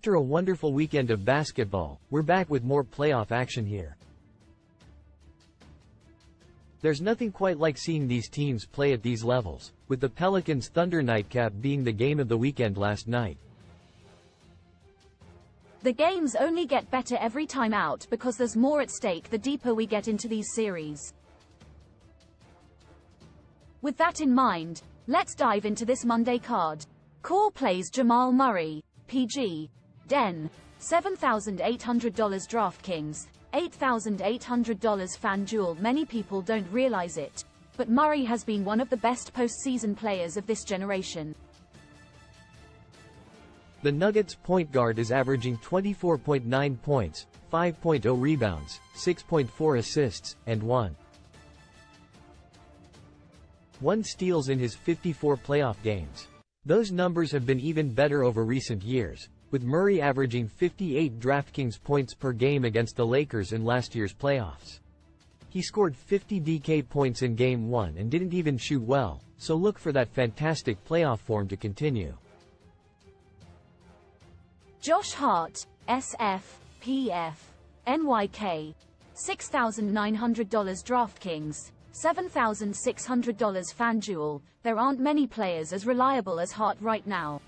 After a wonderful weekend of basketball, we're back with more playoff action here. There's nothing quite like seeing these teams play at these levels, with the Pelicans Thunder nightcap being the game of the weekend last night. The games only get better every time out because there's more at stake the deeper we get into these series. With that in mind, let's dive into this Monday card. Core plays Jamal Murray, PG. Den. $7,800 DraftKings, $8,800 FanDuel. Many people don't realize it, but Murray has been one of the best postseason players of this generation. The Nuggets point guard is averaging 24.9 points, 5.0 rebounds, 6.4 assists, and 1 steals in his 54 playoff games. Those numbers have been even better over recent years, with Murray averaging 58 DraftKings points per game against the Lakers in last year's playoffs. He scored 50 DK points in Game 1 and didn't even shoot well, so look for that fantastic playoff form to continue. Josh Hart, SF, PF, NYK. $6,900 DraftKings, $7,600 FanDuel. There aren't many players as reliable as Hart right now.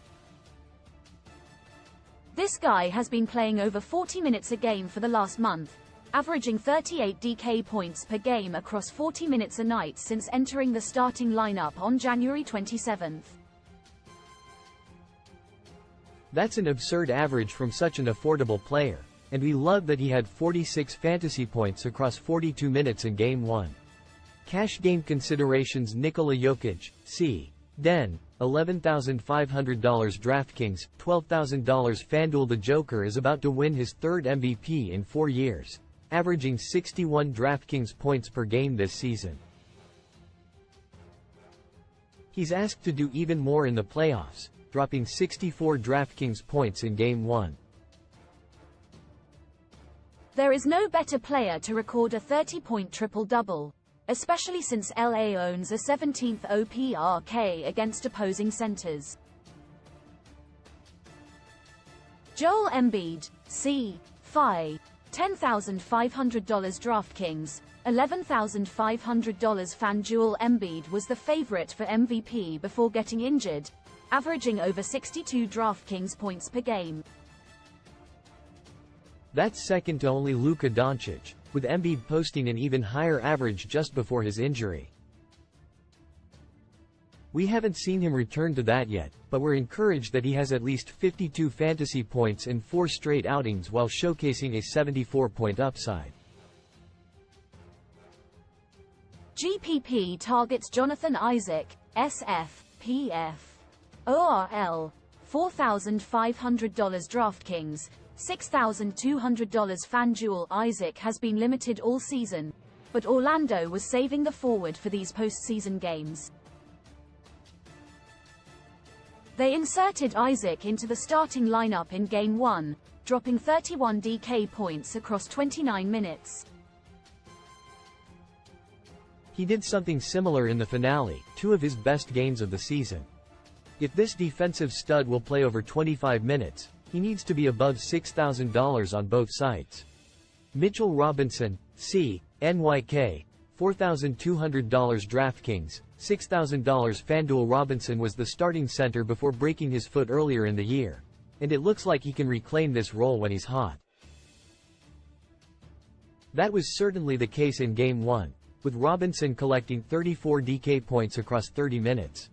This guy has been playing over 40 minutes a game for the last month, averaging 38 DK points per game across 40 minutes a night since entering the starting lineup on January 27. That's an absurd average from such an affordable player, and we love that he had 46 fantasy points across 42 minutes in Game 1. Cash game considerations: Nikola Jokic, C. Den. $11,500 DraftKings, $12,000 FanDuel. The Joker is about to win his third MVP in 4 years, averaging 61 DraftKings points per game this season. He's asked to do even more in the playoffs, dropping 64 DraftKings points in Game 1. There is no better player to record a 30-point triple-double, especially since LA owns a 17th OPRK against opposing centers. Joel Embiid, C. Phi. $10,500 DraftKings, $11,500 FanDuel. Embiid was the favorite for MVP before getting injured, averaging over 62 DraftKings points per game. That's second to only Luka Doncic, with Embiid posting an even higher average just before his injury. We haven't seen him return to that yet, but we're encouraged that he has at least 52 fantasy points in 4 straight outings while showcasing a 74-point upside. GPP targets Jonathan Isaac, SF, PF. ORL. $4,500 DraftKings, $6,200 FanDuel. Isaac has been limited all season, but Orlando was saving the forward for these postseason games. They inserted Isaac into the starting lineup in Game 1, dropping 31 DK points across 29 minutes. He did something similar in the finale, 2 of his best games of the season. If this defensive stud will play over 25 minutes, he needs to be above $6,000 on both sides. Mitchell Robinson, C. NYK. $4,200 DraftKings, $6,000 FanDuel. Robinson was the starting center before breaking his foot earlier in the year, and it looks like he can reclaim this role when he's hot. That was certainly the case in Game 1, with Robinson collecting 34 DK points across 30 minutes.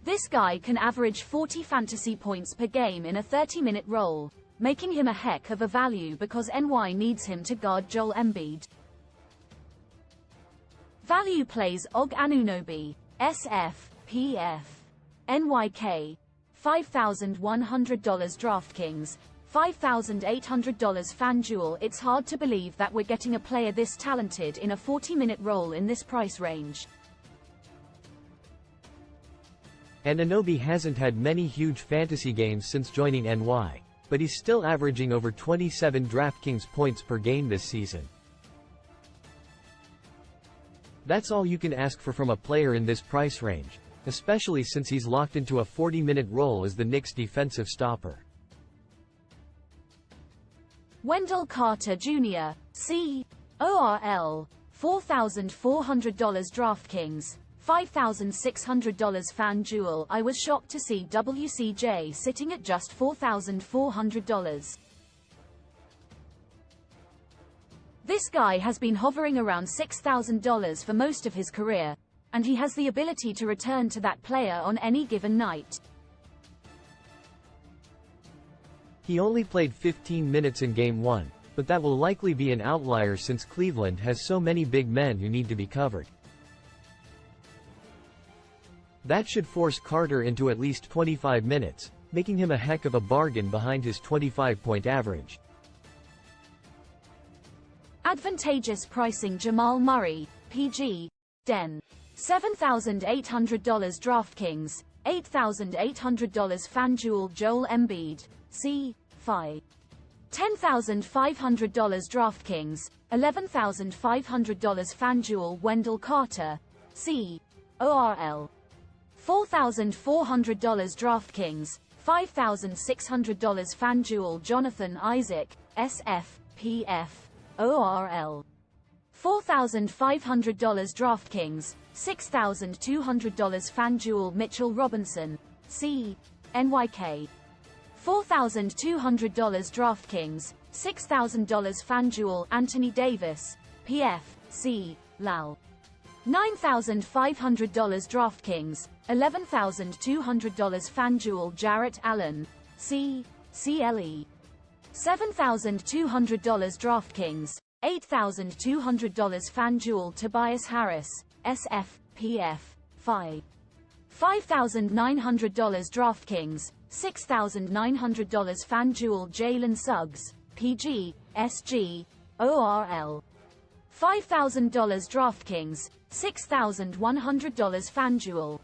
This guy can average 40 fantasy points per game in a 30-minute role, making him a heck of a value because NY needs him to guard Joel Embiid. Value plays Og Anunoby, SF, PF. NYK. $5,100 DraftKings, $5,800 FanDuel. It's hard to believe that we're getting a player this talented in a 40-minute role in this price range. Anunoby hasn't had many huge fantasy games since joining NY, but he's still averaging over 27 DraftKings points per game this season. That's all you can ask for from a player in this price range. especially since he's locked into a 40-minute role as the Knicks' defensive stopper. Wendell Carter Jr., C.O.R.L. $4,400 DraftKings, $5,600 FanDuel. I was shocked to see WCJ sitting at just $4,400. This guy has been hovering around $6,000 for most of his career, and he has the ability to return to that player on any given night. He only played 15 minutes in Game 1, but that will likely be an outlier since Cleveland has so many big men who need to be covered. That should force Carter into at least 25 minutes, making him a heck of a bargain behind his 25-point average. Advantageous pricing. Jamal Murray, PG, Den. $7,800 DraftKings, $8,800 FanDuel. Joel Embiid, C. Fi. $10,500 DraftKings, $11,500 FanDuel. Wendell Carter, C. ORL. $4,400 DraftKings, $5,600 FanDuel. Jonathan Isaac, SF, PF, ORL. $4,500 DraftKings, $6,200 FanDuel. Mitchell Robinson, C. NYK. $4,200 DraftKings, $6,000 FanDuel. Anthony Davis, PF, C. Lal. $9,500 DraftKings, $11,200 FanDuel. Jarrett Allen, C. CLE. $7,200 DraftKings, $8,200 FanDuel. Tobias Harris, SF, PF, Phi. $5,900 DraftKings, $6,900 FanDuel. Jalen Suggs, PG, SG, ORL. $5,000 DraftKings, $6,100 FanDuel.